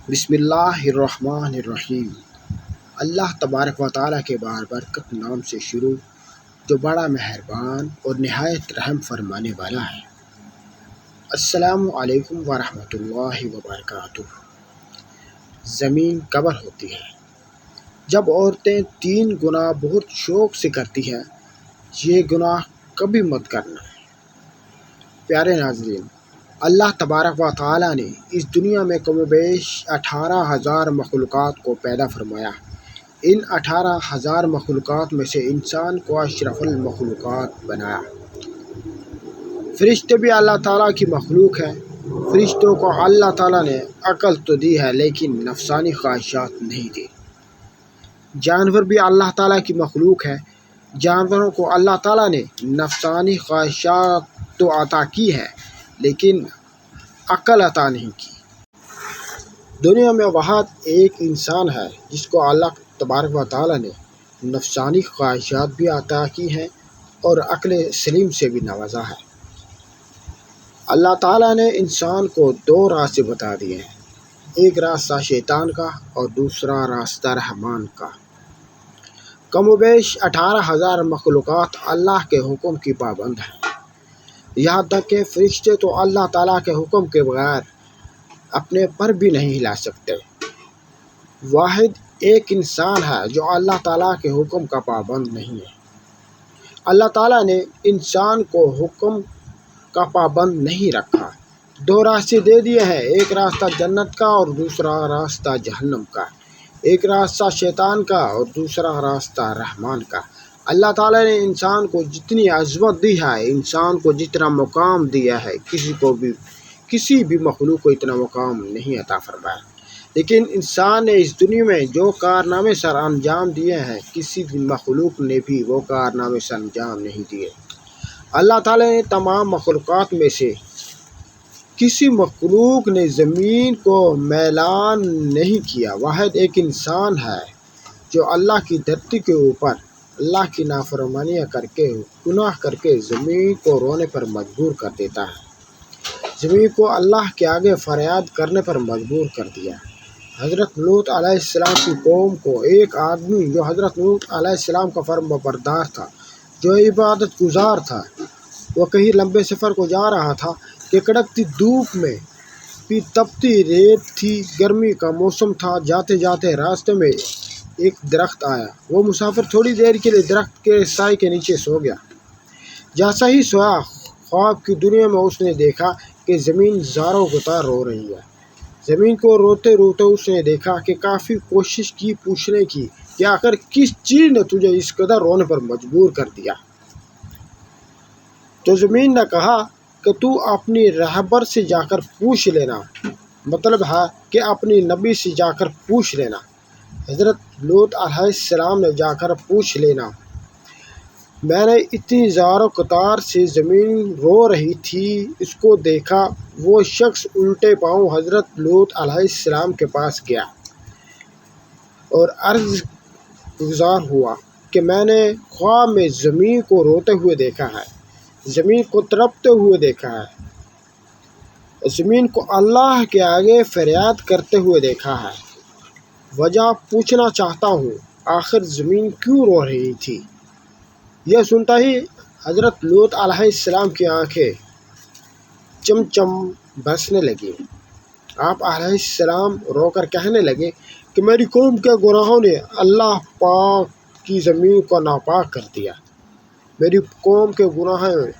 بسم اللہ الرحمن الرحیم۔ اللہ تبارک و تعالیٰ کے باربرکت نام سے شروع، جو بڑا مہربان اور نہایت رحم فرمانے والا ہے۔ السلام علیکم ورحمۃ اللہ وبرکاتہ۔ زمین قبر ہوتی ہے جب عورتیں 3 گناہ بہت شوق سے کرتی ہیں۔ یہ گناہ کبھی مت کرنا۔ پیارے ناظرین، اللہ تبارک و تعالیٰ نے اس دنیا میں کم و بیش 18,000 مخلوقات کو پیدا فرمایا۔ ان 18,000 مخلوقات میں سے انسان کو اشرف المخلوقات بنایا۔ فرشتے بھی اللہ تعالیٰ کی مخلوق ہیں۔ فرشتوں کو اللہ تعالیٰ نے عقل تو دی ہے، لیکن نفسانی خواہشات نہیں دی۔ جانور بھی اللہ تعالیٰ کی مخلوق ہے۔ جانوروں کو اللہ تعالیٰ نے نفسانی خواہشات تو عطا کی ہے، لیکن عقل عطا نہیں کی۔ دنیا میں واحد ایک انسان ہے جس کو اللہ تبارک و تعالیٰ نے نفسانی خواہشات بھی عطا کی ہیں اور عقل سلیم سے بھی نوازا ہے۔ اللہ تعالیٰ نے انسان کو 2 راستے بتا دیے ہیں، ایک راستہ شیطان کا اور دوسرا راستہ رحمان کا۔ کم و بیش 18,000 مخلوقات اللہ کے حکم کی پابند ہیں۔ یہاں تک کہ فرشتے تو اللہ تعالیٰ کے حکم کے بغیر اپنے پر بھی نہیں ہلا سکتے۔ واحد ایک انسان ہے جو اللہ تعالیٰ کے حکم کا پابند نہیں ہے۔ اللہ تعالیٰ نے انسان کو حکم کا پابند نہیں رکھا۔ 2 راستے دے دیے ہیں، ایک راستہ جنت کا اور دوسرا راستہ جہنم کا، ایک راستہ شیطان کا اور دوسرا راستہ رحمان کا۔ اللہ تعالیٰ نے انسان کو جتنی عظمت دی ہے، انسان کو جتنا مقام دیا ہے، کسی بھی مخلوق کو اتنا مقام نہیں عطا فرمایا۔ لیکن انسان نے اس دنیا میں جو کارنامے سر انجام دیے ہیں، کسی بھی مخلوق نے بھی وہ کارنامے سر انجام نہیں دیے۔ اللہ تعالیٰ نے تمام مخلوقات میں سے کسی مخلوق نے زمین کو میلان نہیں کیا۔ واحد ایک انسان ہے جو اللہ کی دھرتی کے اوپر اللہ کی نافرمانیاں کر کے، گناہ کر کے زمین کو رونے پر مجبور کر دیتا ہے۔ زمین کو اللہ کے آگے فریاد کرنے پر مجبور کر دیا۔ حضرت لوط علیہ السلام کی قوم کو ایک آدمی جو حضرت لوط علیہ السلام کا فرما بردار تھا، جو عبادت گزار تھا، وہ کہیں لمبے سفر کو جا رہا تھا کہ کڑکتی دھوپ میں بھی تپتی ریت تھی، گرمی کا موسم تھا۔ جاتے جاتے راستے میں ایک درخت آیا۔ وہ مسافر تھوڑی دیر کے لیے درخت کے سائے کے نیچے سو گیا۔ جیسا ہی سویا، خواب کی دنیا میں اس نے دیکھا کہ زمین زاروں غطار رو رہی ہے۔ زمین کو روتے روتے اس نے دیکھا کہ کافی کوشش کی پوچھنے کی کہ آخر کس چیز نے تجھے اس قدر رونے پر مجبور کر دیا۔ تو زمین نے کہا کہ تو اپنی رہبر سے جا کر پوچھ لینا، مطلب ہے کہ اپنی نبی سے جا کر پوچھ لینا۔ حضرت لوط علیہ السلام نے جا کر پوچھ لینا۔ میں نے اتنی زار و قطار سے زمین رو رہی تھی، اس کو دیکھا۔ وہ شخص الٹے پاؤں حضرت لوط علیہ السلام کے پاس گیا اور عرض گزار ہوا کہ میں نے خواب میں زمین کو روتے ہوئے دیکھا ہے، زمین کو تڑپتے ہوئے دیکھا ہے، زمین کو اللہ کے آگے فریاد کرتے ہوئے دیکھا ہے۔ وجہ پوچھنا چاہتا ہوں، آخر زمین کیوں رو رہی تھی؟ یہ سنتا ہی حضرت لوط علیہ السلام کی آنکھیں چمچم برسنے لگی۔ آپ علیہ السلام رو کر کہنے لگے کہ میری قوم کے گناہوں نے اللہ پاک کی زمین کو ناپاک کر دیا۔ میری قوم کے گناہوں نے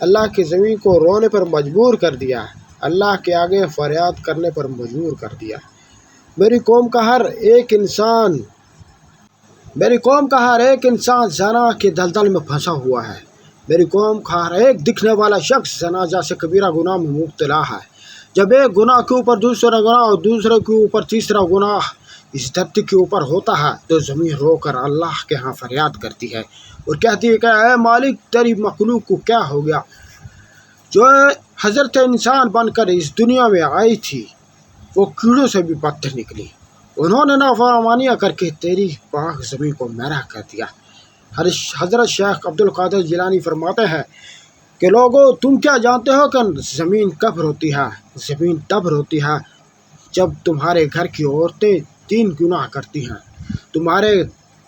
اللہ کی زمین کو رونے پر مجبور کر دیا، اللہ کے آگے فریاد کرنے پر مجبور کر دیا۔ میری قوم کا ہر ایک انسان زنا کے دلدل میں پھنسا ہوا ہے۔ میری قوم کا ہر ایک دکھنے والا شخص زنا جیسے کبیرہ گناہ میں مبتلا ہے۔ جب ایک گناہ کے اوپر دوسرا گناہ اور دوسرے کے اوپر تیسرا گناہ اس دھرتی کے اوپر ہوتا ہے، تو زمین رو کر اللہ کے ہاں فریاد کرتی ہے اور کہتی ہے کہ اے مالک، تیری مخلوق کو کیا ہو گیا؟ جو حضرت انسان بن کر اس دنیا میں آئی تھی، وہ کیڑوں سے بھی بدتر نکلی۔ انہوں نے نافرمانیاں کر کے تیری پاک زمین کو میرا کر دیا۔ حضرت شیخ عبد القادر جیلانی فرماتے ہیں کہ لوگو، تم کیا جانتے ہو کہ زمین کب روتی ہے؟ زمین تب روتی ہے جب تمہارے گھر کی عورتیں 3 گناہ کرتی ہیں، تمہارے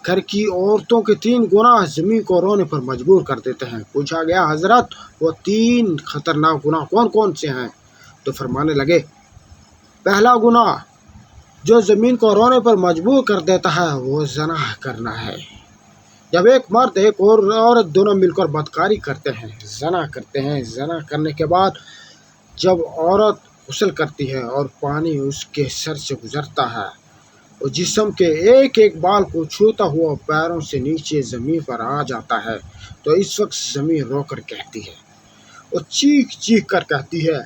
گھر کی عورتوں کے 3 گناہ زمین کو رونے پر مجبور کر دیتے ہیں۔ پوچھا گیا حضرت وہ 3 خطرناک گناہ کون کون سے ہیں؟ تو فرمانے لگے پہلا گناہ جو زمین کو رونے پر مجبور کر دیتا ہے وہ زنا کرنا ہے۔ جب ایک مرد ایک اور عورت دونوں مل کر بدکاری کرتے ہیں، زنا کرتے ہیں، زنا کرنے کے بعد جب عورت غسل کرتی ہے اور پانی اس کے سر سے گزرتا ہے اور جسم کے ایک ایک بال کو چھوتا ہوا پیروں سے نیچے زمین پر آ جاتا ہے، تو اس وقت زمین رو کر کہتی ہے اور چیخ چیخ کر کہتی ہے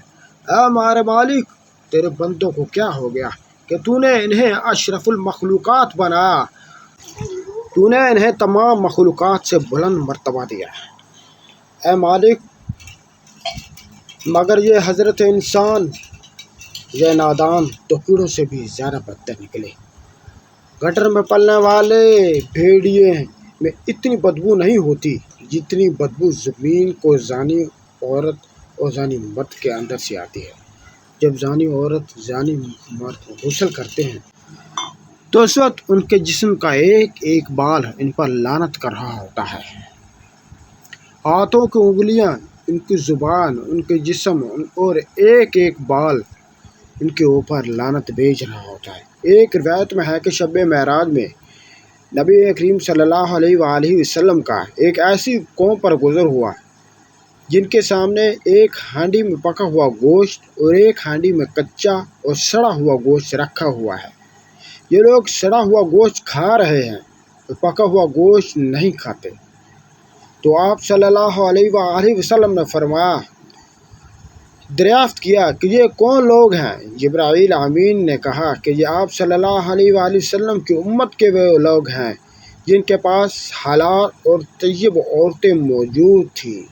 اے ہمارے مالک، تیرے بندوں کو کیا ہو گیا کہ تو نے انہیں اشرف المخلوقات بنایا، تو نے انہیں تمام مخلوقات سے بلند مرتبہ دیا ہے۔ اے مالک، مگر یہ حضرت انسان، یہ نادان تو کیڑوں سے بھی زیادہ بدتر نکلے۔ گٹر میں پلنے والے بھیڑیے میں اتنی بدبو نہیں ہوتی جتنی بدبو زمین کو زانی عورت اور زانی مرد کے اندر سے آتی ہے۔ جب زانی عورت زانی مرد غسل کرتے ہیں تو اس وقت ان کے جسم کا ایک ایک بال ان پر لعنت کر رہا ہوتا ہے، ہاتھوں کی انگلیاں، ان کی زبان، ان کے جسم اور ایک ایک بال ان کے اوپر لعنت بھیج رہا ہوتا ہے۔ ایک روایت میں ہے کہ شب معراج میں نبی کریم صلی اللہ علیہ وآلہ وسلم کا ایک ایسی قوم پر گزر ہوا جن کے سامنے ایک ہانڈی میں پکا ہوا گوشت اور ایک ہانڈی میں کچا اور سڑا ہوا گوشت رکھا ہوا ہے۔ یہ لوگ سڑا ہوا گوشت کھا رہے ہیں اور پکا ہوا گوشت نہیں کھاتے۔ تو آپ صلی اللہ علیہ وآلہ وسلم نے فرمایا، دریافت کیا کہ یہ کون لوگ ہیں؟ جبرائیل امین نے کہا کہ یہ آپ صلی اللہ علیہ وآلہ وسلم کی امت کے وہ لوگ ہیں جن کے پاس حلال اور طیب عورتیں موجود تھیں،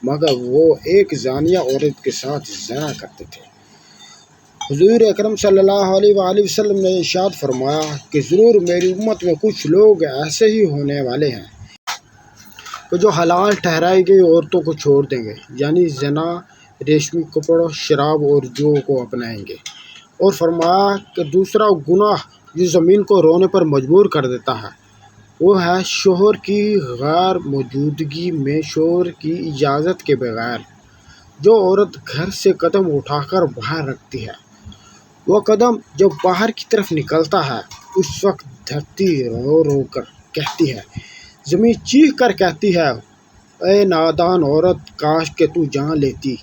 مگر وہ ایک زانیہ عورت کے ساتھ زنا کرتے تھے۔ حضور اکرم صلی اللہ علیہ وآلہ وسلم نے ارشاد فرمایا کہ ضرور میری امت میں کچھ لوگ ایسے ہی ہونے والے ہیں کہ جو حلال ٹھہرائی گئی عورتوں کو چھوڑ دیں گے، یعنی زنا، ریشمی کپڑوں، شراب اور جوا کو اپنائیں گے۔ اور فرمایا کہ دوسرا گناہ جو زمین کو رونے پر مجبور کر دیتا ہے وہ ہے شوہر کی غیر موجودگی میں شوہر کی اجازت کے بغیر جو عورت گھر سے قدم اٹھا کر باہر رکھتی ہے۔ وہ قدم جب باہر کی طرف نکلتا ہے اس وقت دھرتی رو رو کر کہتی ہے، زمین چیخ کر کہتی ہے اے نادان عورت، کاش کہ تو جان لیتی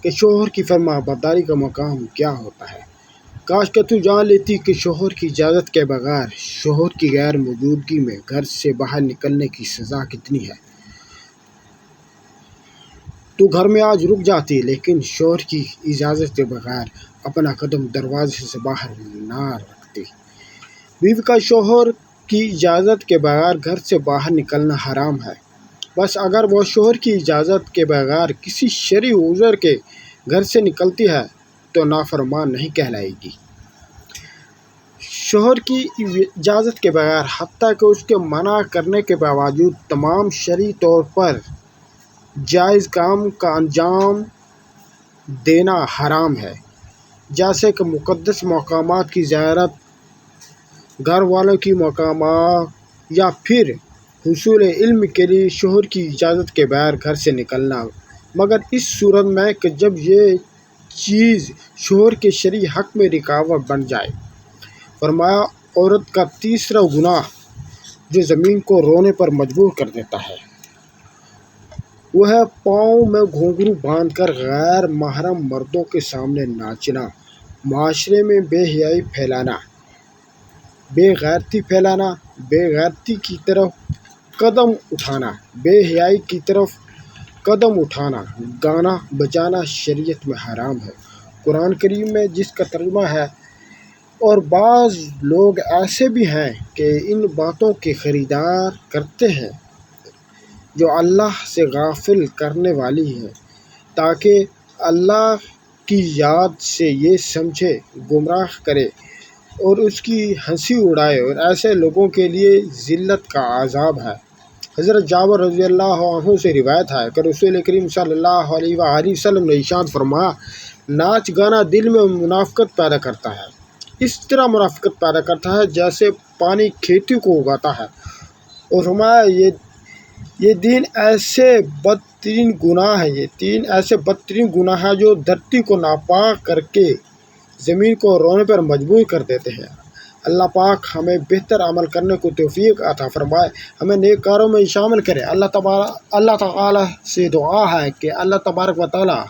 کہ شوہر کی فرما برداری کا مقام کیا ہوتا ہے، کاش کہ تو جان لیتی کہ شوہر کی اجازت کے بغیر شوہر کی غیر موجودگی میں گھر سے باہر نکلنے کی سزا کتنی ہے۔ تو گھر میں آج رک جاتی لیکن شوہر کی اجازت کے بغیر اپنا قدم دروازے سے باہر نہ رکھتی۔ بیوی کا شوہر کی اجازت کے بغیر گھر سے باہر نکلنا حرام ہے، بس اگر وہ شوہر کی اجازت کے بغیر کسی شرعی عذر کے گھر سے نکلتی ہے تو نافرمان نہیں کہلائے گی۔ شوہر کی اجازت کے بغیر حتیٰ کہ اس کے منع کرنے کے باوجود تمام شرعی طور پر جائز کام کا انجام دینا حرام ہے، جیسے کہ مقدس مقامات کی زیارت، گھر والوں کی مقامات، یا پھر حصول علم کے لیے شوہر کی اجازت کے بغیر گھر سے نکلنا، مگر اس صورت میں کہ جب یہ چیز شوہر کے شرعی حق میں رکاوٹ بن جائے۔ فرمایا عورت کا تیسرا گناہ جو زمین کو رونے پر مجبور کر دیتا ہے وہ ہے پاؤں میں گھنگرو باندھ کر غیر محرم مردوں کے سامنے ناچنا، معاشرے میں بے حیائی پھیلانا، بے غیرتی پھیلانا، بے غیرتی کی طرف قدم اٹھانا، بے حیائی کی طرف قدم اٹھانا، گانا بجانا شریعت میں حرام ہے۔ قرآن کریم میں جس کا ترجمہ ہے، اور بعض لوگ ایسے بھی ہیں کہ ان باتوں کے خریدار کرتے ہیں جو اللہ سے غافل کرنے والی ہیں، تاکہ اللہ کی یاد سے یہ سمجھے، گمراہ کرے اور اس کی ہنسی اڑائے، اور ایسے لوگوں کے لیے ذلت کا عذاب ہے۔ حضرت جابر رضی اللہ عنہ سے روایت ہے کہ رسول کریم صلی اللہ علیہ وآلہ وسلم نے ارشاد فرمایا ناچ گانا دل میں منافقت پیدا کرتا ہے، اس طرح منافقت پیدا کرتا ہے جیسے پانی کھیتی کو اگاتا ہے۔ اور ہمارا یہ دین ایسے بدترین گناہ ہے، یہ تین ایسے بدترین گناہ ہیں جو دھرتی کو ناپاک کر کے زمین کو رونے پر مجبور کر دیتے ہیں۔ اللہ پاک ہمیں بہتر عمل کرنے کو توفیق عطا فرمائے، ہمیں نیک کاروں میں شامل کرے۔ اللہ تعالیٰ سے دعا ہے کہ اللہ تبارک و تعالیٰ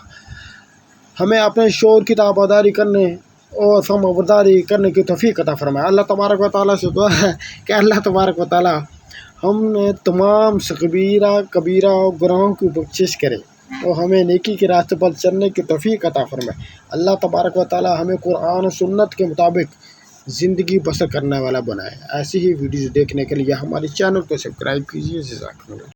ہمیں اپنے شعور کی تابعداری کرنے اور فرمانبرداری کرنے کی توفیق عطا فرمائے۔ اللہ تبارک و تعالیٰ سے دعا ہے کہ اللہ تبارک و تعالیٰ ہم نے تمام صغیرہ کبیرہ گناہوں کی بخشش کرے اور ہمیں نیکی کے راستے پر چلنے کی توفیق عطا فرمائے۔ اللہ تبارک و تعالیٰ ہمیں قرآن و سنت کے مطابق زندگی بسر کرنے والا بنائے۔ ایسی ہی ویڈیوز دیکھنے کے لیے ہمارے چینل کو سبسکرائب کیجیے۔ جزاک اللہ۔